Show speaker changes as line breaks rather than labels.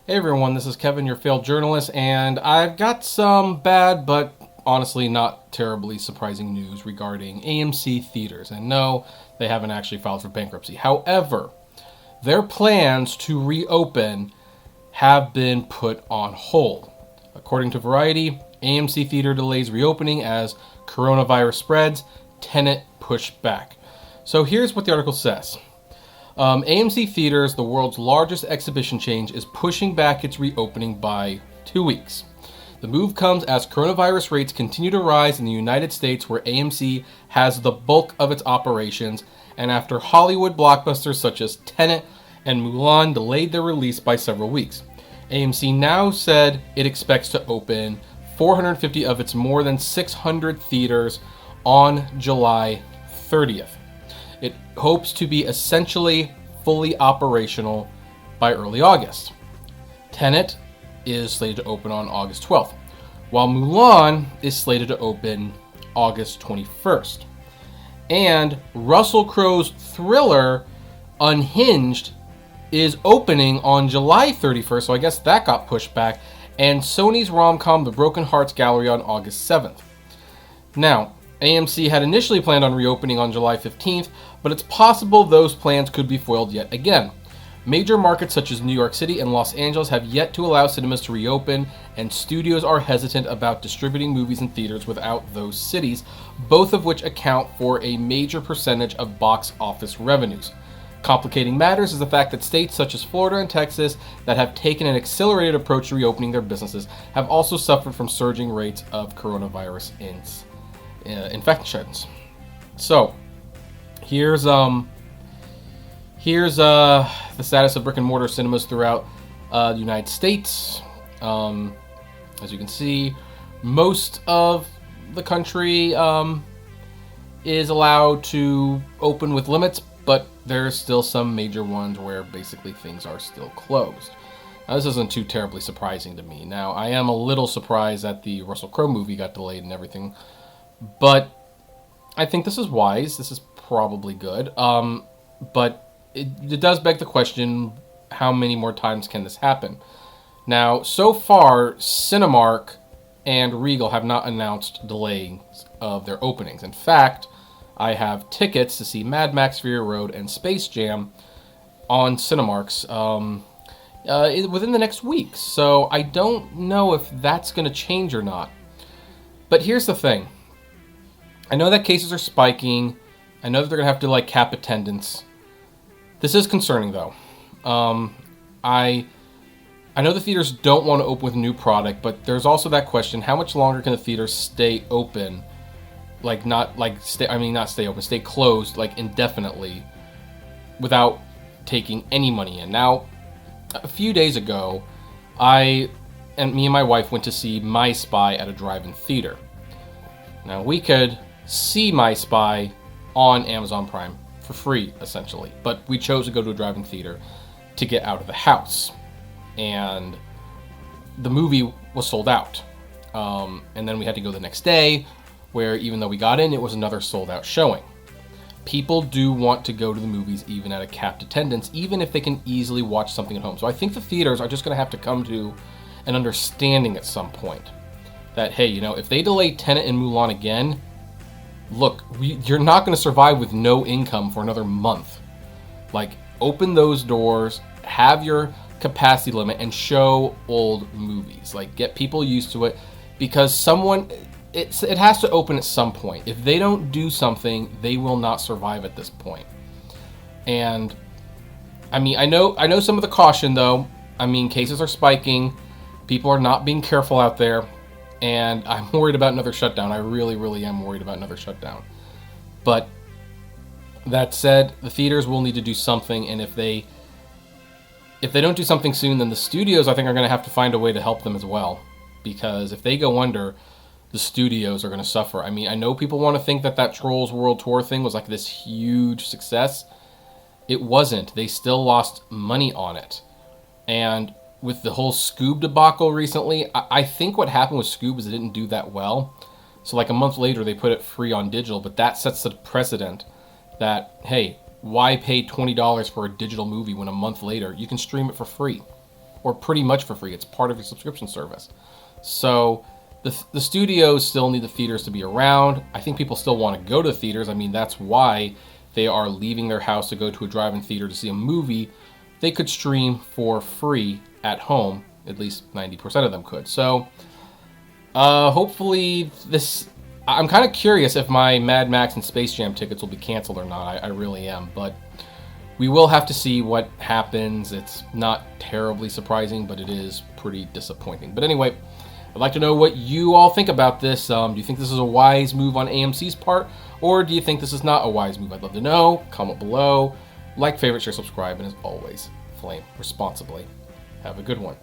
Hey everyone, this is Kevin, your failed journalist, and I've got some bad but honestly not terribly surprising news regarding AMC theaters. And no, they haven't actually filed for bankruptcy. However, their plans to reopen have been put on hold. According to Variety, AMC theater delays reopening as coronavirus spreads, tenant pushed back. So here's what the article says. AMC Theaters, the world's largest exhibition chain, is pushing back its reopening by 2 weeks. The move comes as coronavirus rates continue to rise in the United States, where AMC has the bulk of its operations, and after Hollywood blockbusters such as Tenet and Mulan delayed their release by several weeks. AMC now said it expects to open 450 of its more than 600 theaters on July 30th. It hopes to be essentially fully operational by early August. Tenet is slated to open on August 12th, while Mulan is slated to open August 21st. And Russell Crowe's thriller Unhinged is opening on July 31st, so I guess that got pushed back, and Sony's rom-com The Broken Hearts Gallery on August 7th. Now, AMC had initially planned on reopening on July 15th, but it's possible those plans could be foiled yet again. Major markets such as New York City and Los Angeles have yet to allow cinemas to reopen, and studios are hesitant about distributing movies in theaters without those cities, both of which account for a major percentage of box office revenues. Complicating matters is the fact that states such as Florida and Texas that have taken an accelerated approach to reopening their businesses have also suffered from surging rates of coronavirus infections. So, here's the status of brick and mortar cinemas throughout the United States. As you can see, most of the country is allowed to open with limits, but there's still some major ones where basically things are still closed. Now, this isn't too terribly surprising to me. Now, I am a little surprised that the Russell Crowe movie got delayed and everything, but I think this is wise. This is probably good. But it does beg the question, how many more times can this happen? Now, so far, Cinemark and Regal have not announced delays of their openings. In fact, I have tickets to see Mad Max Fury Road and Space Jam on Cinemark's within the next week. So I don't know if that's going to change or not. But here's the thing. I know that cases are spiking. I know that they're going to have to cap attendance. This is concerning though. I know the theaters don't want to open with a new product, but there's also that question, how much longer can the theaters stay open? Stay closed indefinitely without taking any money in. Now, a few days ago, me and my wife went to see My Spy at a drive-in theater. Now, we could see My Spy on Amazon Prime for free, essentially, but we chose to go to a drive-in theater to get out of the house. And the movie was sold out. And then we had to go the next day, where even though we got in, it was another sold-out showing. People do want to go to the movies even at a capped attendance, even if they can easily watch something at home. So I think the theaters are just going to have to come to an understanding at some point that, hey, if they delay Tenet and Mulan again, look, you're not going to survive with no income for another month. Open those doors, have your capacity limit, and show old movies. Get people used to it, because it has to open at some point. If they don't do something, they will not survive at this point. And I know some of the caution though. Cases are spiking. People are not being careful out there. And I'm worried about another shutdown. I really, really am worried about another shutdown. But that said, the theaters will need to do something, and if they don't do something soon, then the studios, I think, are going to have to find a way to help them as well. Because if they go under, the studios are going to suffer. I know people want to think that Trolls World Tour thing was this huge success. It wasn't. They still lost money on it. And with the whole Scoob debacle recently, I think what happened with Scoob is it didn't do that well. So a month later, they put it free on digital, but that sets the precedent that, hey, why pay $20 for a digital movie when a month later you can stream it for free? or pretty much for free. It's part of your subscription service. So the studios still need the theaters to be around. I think people still want to go to the theaters. I mean, that's why they are leaving their house to go to a drive-in theater to see a movie they could stream for free at home. At least 90% of them could. So hopefully this... I'm kind of curious if my Mad Max and Space Jam tickets will be canceled or not. I really am. But we will have to see what happens. It's not terribly surprising, but it is pretty disappointing. But anyway, I'd like to know what you all think about this. Do you think this is a wise move on AMC's part, or do you think this is not a wise move? I'd love to know. Comment below. Like, favorite, share, subscribe, and as always, flame responsibly. Have a good one.